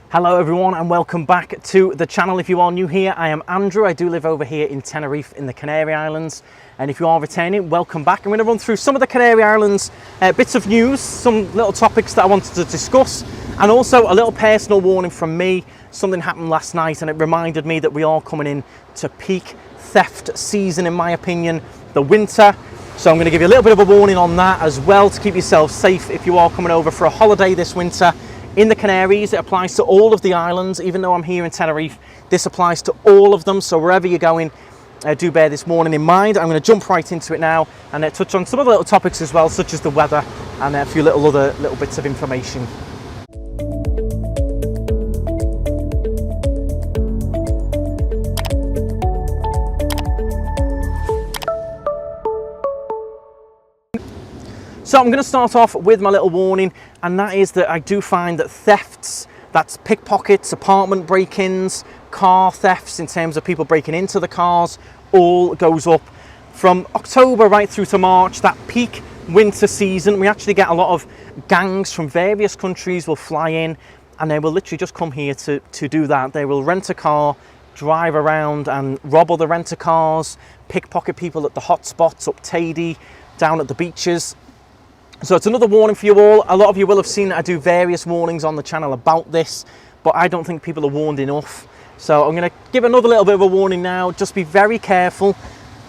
Hello everyone and welcome back to the channel. If you are new here, I am Andrew. I do live over here in Tenerife in the Canary Islands, and if you are returning, welcome back. I'm going to run through some of the Canary Islands bits of news, some little topics that I wanted to discuss, and also a little personal warning from me. Something happened last night and it reminded me that we are coming in to peak theft season, in my opinion, the winter. So I'm going to give you a little bit of a warning on that as well, to keep yourself safe if you are coming over for a holiday this winter. In the Canaries, it applies to all of the islands. Even though I'm here in Tenerife, this applies to all of them. So wherever you're going, do bear this warning in mind. I'm going to jump right into it now and touch on some of the little topics as well, such as the weather and a few other little bits of information. So I'm going to start off with my little warning, and that is that I do find that thefts, that's pickpockets, apartment break-ins, car thefts in terms of people breaking into the cars, all goes up. From October right through to March, that peak winter season, we actually get a lot of gangs from various countries will fly in, and they will literally just come here to do that. They will rent a car, drive around and rob other rent-a-cars, pickpocket people at the hot spots, up Tady, down at the beaches. So it's another warning for you all. A lot of you will have seen that I do various warnings on the channel about this, but I don't think people are warned enough. So I'm going to give another little bit of a warning now. Just be very careful.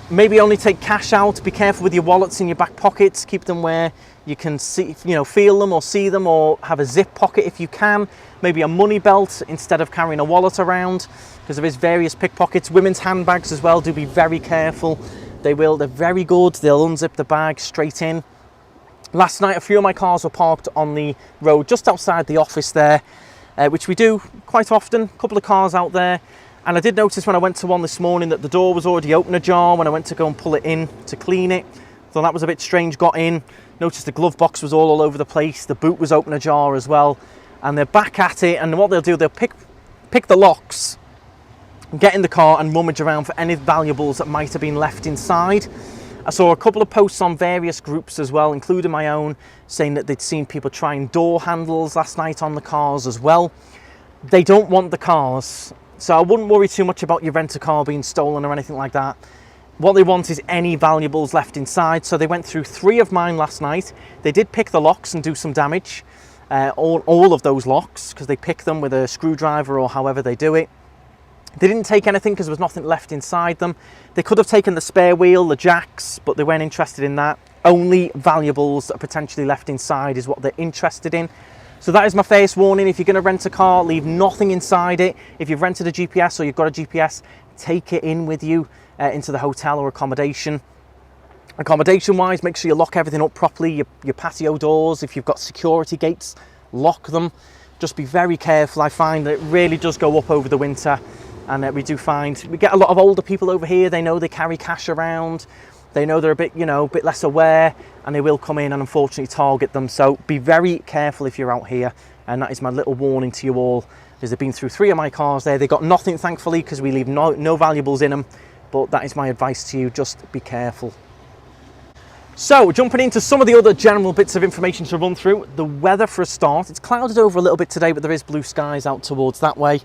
Maybe only take cash out. Be careful with your wallets in your back pockets. Keep them where you can see, feel them or see them, or have a zip pocket if you can. Maybe a money belt instead of carrying a wallet around, because there is various pickpockets. Women's handbags as well. Do be very careful. They're very good. They'll unzip the bag straight in. Last night, a few of my cars were parked on the road just outside the office there, which we do quite often, a couple of cars out there. And I did notice when I went to one this morning that the door was already open ajar when I went to go and pull it in to clean it. So that was a bit strange. Got in, noticed the glove box was all over the place, the boot was open ajar as well. And they're back at it, and what they'll do, they'll pick the locks, get in the car and rummage around for any valuables that might have been left inside. I saw a couple of posts on various groups as well, including my own, saying that they'd seen people trying door handles last night on the cars as well. They don't want the cars, so I wouldn't worry too much about your rent-a-car being stolen or anything like that. What they want is any valuables left inside. So they went through 3 of mine last night. They did pick the locks and do some damage, all of those locks, because they pick them with a screwdriver or however they do it. They didn't take anything because there was nothing left inside them. They could have taken the spare wheel, the jacks, but they weren't interested in that. Only valuables that are potentially left inside is what they're interested in. So that is my first warning. If you're going to rent a car, leave nothing inside it. If you've rented a GPS or you've got a GPS, take it in with you into the hotel or accommodation. Accommodation-wise, make sure you lock everything up properly. Your patio doors, if you've got security gates, lock them. Just be very careful. I find that it really does go up over the winter. And we do find, we get a lot of older people over here. They know they carry cash around. They know they're a bit less aware, and they will come in and unfortunately target them. So be very careful if you're out here. And that is my little warning to you all, because they've been through 3 of my cars there. They got nothing, thankfully, because we leave no valuables in them. But that is my advice to you. Just be careful. So jumping into some of the other general bits of information to run through. The weather for a start. It's clouded over a little bit today, but there is blue skies out towards that way.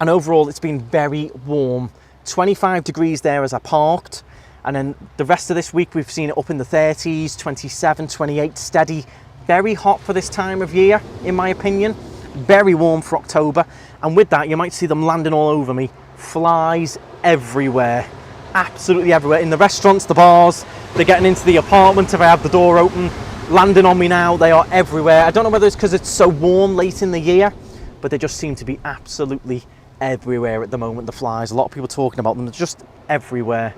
And overall, it's been very warm. 25 degrees there as I parked. And then the rest of this week, we've seen it up in the 30s, 27, 28, steady. Very hot for this time of year, in my opinion. Very warm for October. And with that, you might see them landing all over me. Flies everywhere. Absolutely everywhere. In the restaurants, the bars, they're getting into the apartment if I have the door open. Landing on me now, they are everywhere. I don't know whether it's because it's so warm late in the year, but they just seem to be absolutely everywhere at the moment, the flies. A lot of people talking about them. They're just everywhere.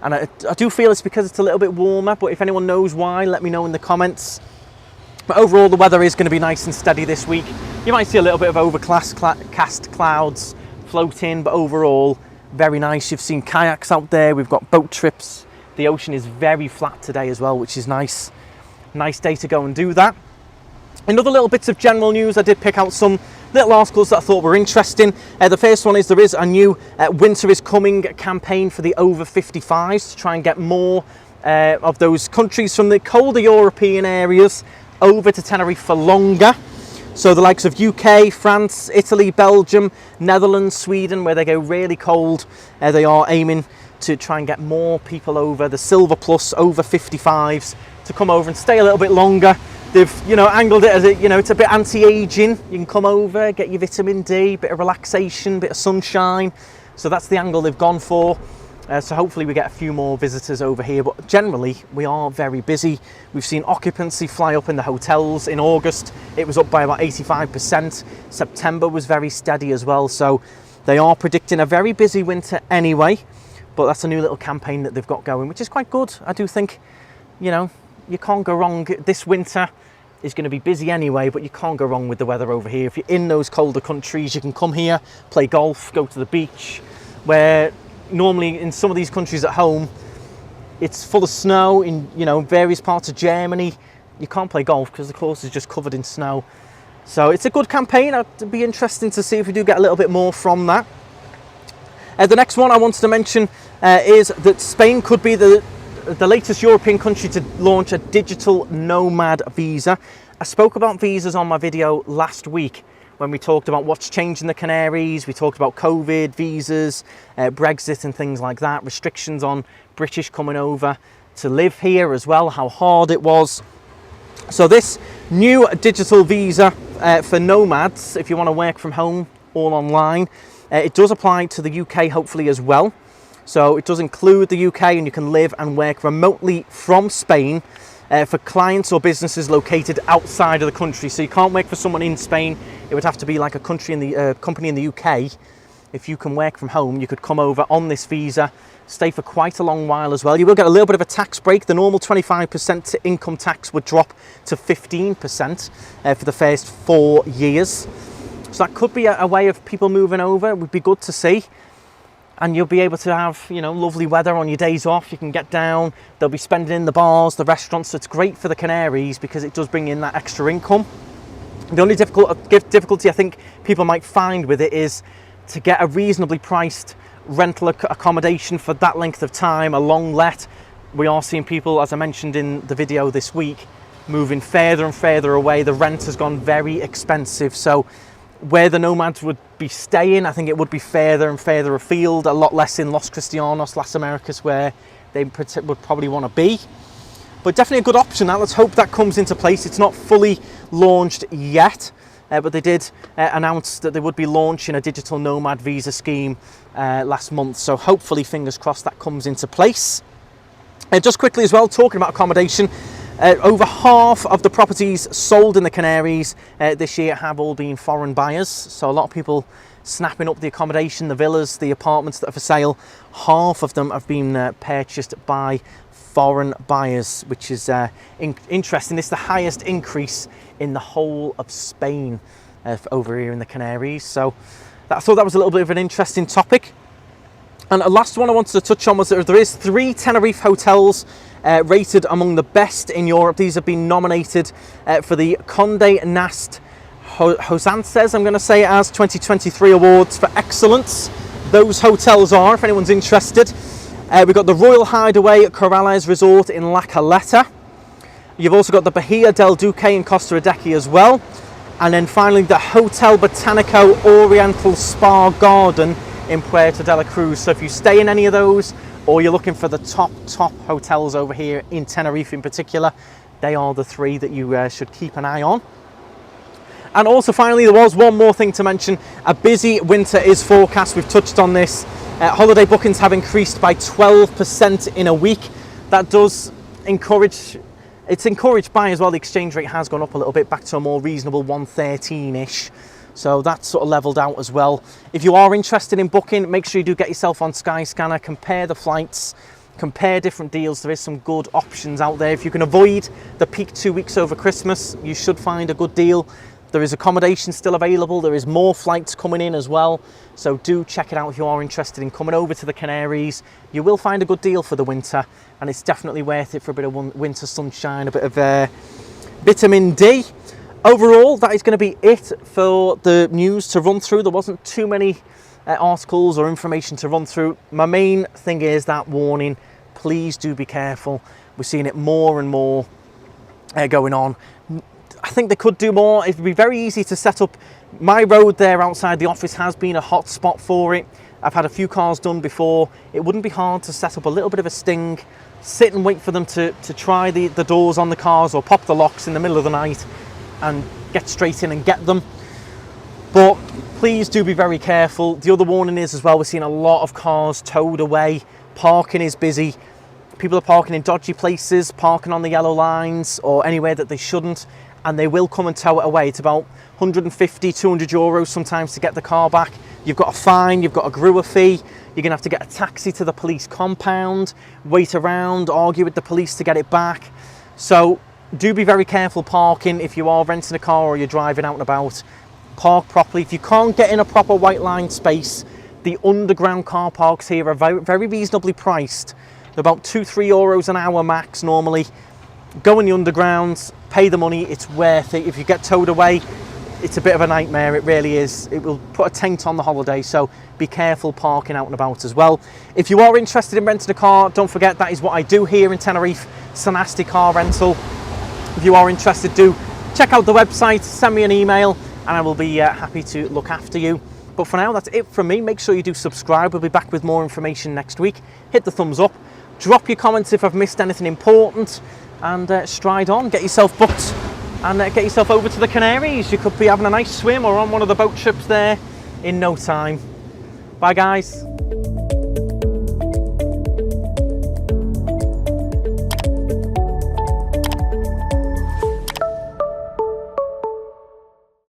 And I do feel it's because it's a little bit warmer, but if anyone knows why, let me know in the comments. But overall, the weather is going to be nice and steady this week. You might see a little bit of overcast clouds floating, but overall, very nice. You've seen kayaks out there. We've got boat trips. The ocean is very flat today as well, which is nice. Nice day to go and do that. In other little bits of general news, I did pick out some little articles that I thought were interesting. The first one is there is a new Winter is Coming campaign for the over 55s to try and get more of those countries from the colder European areas over to Tenerife for longer. So the likes of UK, France, Italy, Belgium, Netherlands, Sweden, where they go really cold, they are aiming to try and get more people over, the Silver Plus over 55s, to come over and stay a little bit longer. They've, you know, angled it as a, you know, it's a bit anti-aging. You can come over, get your vitamin D, bit of relaxation, bit of sunshine. So that's the angle they've gone for. So hopefully we get a few more visitors over here, but generally we are very busy. We've seen occupancy fly up in the hotels. In August it was up by about 85%. September was very steady as well, so they are predicting a very busy winter anyway. But that's a new little campaign that they've got going, which is quite good. I do think, you know, you can't go wrong. This winter is going to be busy anyway, but you can't go wrong with the weather over here. If you're in those colder countries, you can come here, play golf, go to the beach, where normally in some of these countries at home, it's full of snow. In, you know, various parts of Germany, you can't play golf because the course is just covered in snow. So it's a good campaign. It'd be interesting to see if we do get a little bit more from that. The next one I wanted to mention is that Spain could be the latest European country to launch a digital nomad visa. I spoke about visas on my video last week when we talked about what's changing the Canaries. We talked about COVID, visas, Brexit and things like that, restrictions on British coming over to live here as well, how hard it was. So this new digital visa for nomads, if you want to work from home, all online, it does apply to the UK hopefully as well. So it does include the UK, and you can live and work remotely from Spain for clients or businesses located outside of the country. So you can't work for someone in Spain. It would have to be like a country in the company in the UK. If you can work from home, you could come over on this visa, stay for quite a long while as well. You will get a little bit of a tax break. The normal 25% income tax would drop to 15% for the first 4 years. So that could be a way of people moving over. It would be good to see. And you'll be able to have, you know, lovely weather on your days off. You can get down. They'll be spending in the bars, the restaurants. So it's great for the Canaries because it does bring in that extra income. The only difficulty I think people might find with it is to get a reasonably priced rental accommodation for that length of time, a long let. We are seeing people, as I mentioned in the video this week, moving further and further away. The rent has gone very expensive. So where the nomads would be staying, I think it would be further and further afield, a lot less in Los Cristianos, Las Americas, where they would probably want to be. But definitely a good option. Now let's hope that comes into place. It's not fully launched yet, but they did announce that they would be launching a digital nomad visa scheme last month. So hopefully, fingers crossed, that comes into place. Just quickly as well, talking about accommodation, over half of the properties sold in the Canaries this year have all been foreign buyers. So a lot of people snapping up the accommodation, the villas, the apartments that are for sale. Half of them have been purchased by foreign buyers, which is interesting. It's the highest increase in the whole of Spain over here in the Canaries. So I thought that was a little bit of an interesting topic. And the last one I wanted to touch on was that there is 3 Tenerife hotels rated among the best in Europe. These have been nominated for the Conde Nast Hosances, I'm going to say it as, 2023 awards for excellence. Those hotels are, if anyone's interested, we've got the Royal Hideaway Corrales Resort in La Caleta. You've also got the Bahia del Duque in Costa Rica as well. And then finally the Hotel Botanico Oriental Spa Garden in Puerto de la Cruz. So if you stay in any of those, or you're looking for the top hotels over here in Tenerife in particular, they are the 3 that you should keep an eye on. And also finally, there was one more thing to mention. A busy winter is forecast. We've touched on this. Holiday bookings have increased by 12% in a week. That does encourage, it's encouraged by as well, the exchange rate has gone up a little bit, back to a more reasonable 113-ish. So that's sort of leveled out as well. If you are interested in booking, make sure you do get yourself on Skyscanner, compare the flights, compare different deals. There is some good options out there. If you can avoid the peak 2 weeks over Christmas, you should find a good deal. There is accommodation still available. There is more flights coming in as well. So do check it out if you are interested in coming over to the Canaries. You will find a good deal for the winter, and it's definitely worth it for a bit of winter sunshine, a bit of vitamin D. Overall, that is going to be it for the news to run through. There wasn't too many articles or information to run through. My main thing is that warning, please do be careful. We're seeing it more and more going on. I think they could do more. It would be very easy to set up. My road there outside the office has been a hot spot for it. I've had a few cars done before. It wouldn't be hard to set up a little bit of a sting, sit and wait for them to try the doors on the cars or pop the locks in the middle of the night and get straight in and get them. But please do be very careful. The other warning is as well, we're seeing a lot of cars towed away. Parking is busy. People are parking in dodgy places, parking on the yellow lines or anywhere that they shouldn't, and they will come and tow it away. It's about 150, 200 euros sometimes to get the car back. You've got a fine, you've got a Grua fee, you're gonna have to get a taxi to the police compound, wait around, argue with the police to get it back. So do be very careful parking if you are renting a car or you're driving out and about. Park properly. If you can't get in a proper white line space, the underground car parks here are very, very reasonably priced. They're about €2-3 an hour max normally. Go in the underground, pay the money, it's worth it. If you get towed away, it's a bit of a nightmare, it really is. It will put a taint on the holiday, so be careful parking out and about as well. If you are interested in renting a car, don't forget that is what I do here in Tenerife, Sanasti Car Rental. If you are interested, do check out the website, send me an email, and I will be happy to look after you. But for now, that's it from me. Make sure you do subscribe. We'll be back with more information next week. Hit the thumbs up, drop your comments if I've missed anything important, and stride on, get yourself booked and get yourself over to the Canaries. You could be having a nice swim or on one of the boat trips there in no time. Bye guys.